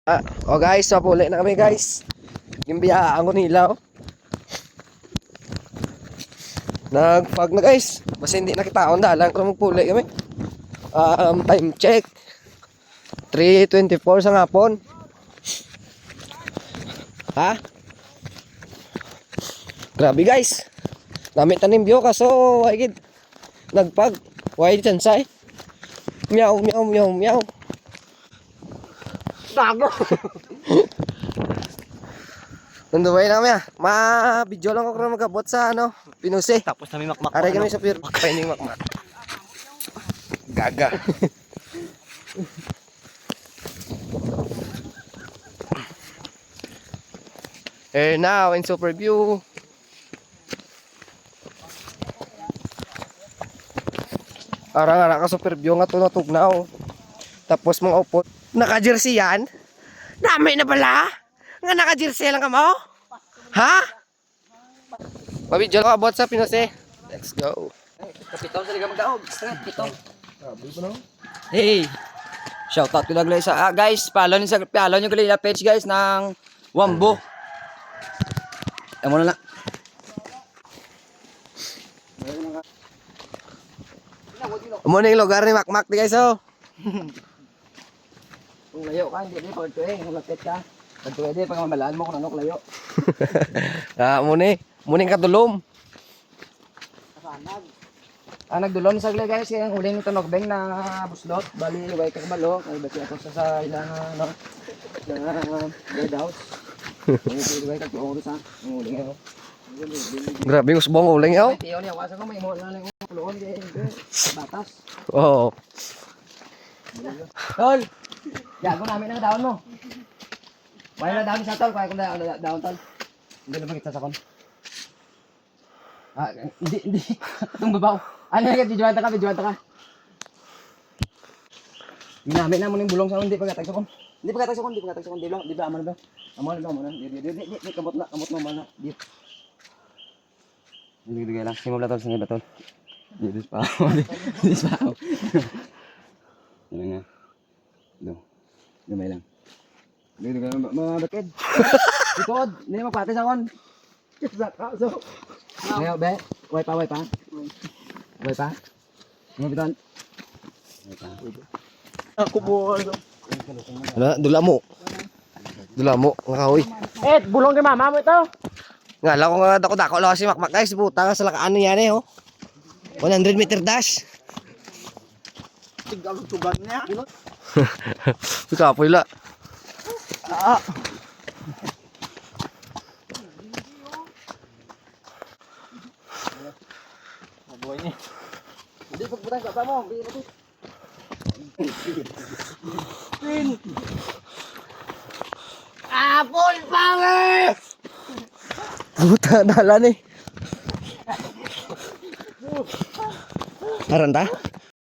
Oh guys, papuli na kami guys. Yung biyaan ko nila oh. Nag-fog na guys. Basta hindi nakita akong dalang kung magpuli kami. Time check 3:24 sa hapon. Ha? Grabe guys. Dami tanim biyo kaso why gid nagpag. Why chansay? Meow meow meow meow. Bago. Nanduway na kami ma-video lang ako kung magabot sa Pinusi. Tapos namin makmak. Aray kami sa pier. Paining makmak. Gaga. Now in super view. Arang-arang ka super view nga tunatugnaw. Tapos mga upot. Naka-jersey yan? Dami na pala? Nga naka-jersey lang ka mo? Ha? Pabidyo lang abot sa Pinusi. Let's go. Kapitaw sa liga magdaog. Straight, pitong. Hey! Shoutout ko lang sa guys, follow nyo kalila page guys ng Wambo. Amo na. Amo na yung lugar ni Makmak di guys oh. Kung layo ka, hindi pag lapit ka. Pag pwede, pag mamalaan mo kung ano layo. Muning katulom. Nagdulom sa guys, kaya ang huling tunog beng na buslot. Bali, way ka kabalo. Ay, basi ako sa ilang, guardhouse. Way ka tuong sa huling ako. Grabe yung usbong uling yaw. Tiyo niya, wasa ko may mo na lang yung puluon kaya batas. Oo. Tol! Yago namin ang daon mo. Wala na daon sa tol, kaya kung daon tol. Hindi naman kita sa kon. Hindi. Itong babaw. Ano nga, bijuwanta ka. Ginamit na mo ng bulong sa kon, di pagkatag sa kon. Di ba, aman ba? Aman ba? Di, kamot mo mana. Di. Hindi lang, simula tol, sige ba tol? Di pa ako. Ano nga? Gamay lang. Dito ka mga bakid. Ikod, hindi mo pati sa kon. So. Ngayon, be. Way pa. Way pa. Ngayon, biton. Way pa. Ako buwan. Dula mo. Nga kahoy. Bulong kay mama mo ito. Nga lang ko nga dako-dako lang si Makmak guys. Buta nga sa lakaan yan oh. 100 meter dash. Tigang tugan niya. Kapoy la. Mabuhay niya. Hindi pagbutang ka mo. Full power! Buta dalan eh. Aranta?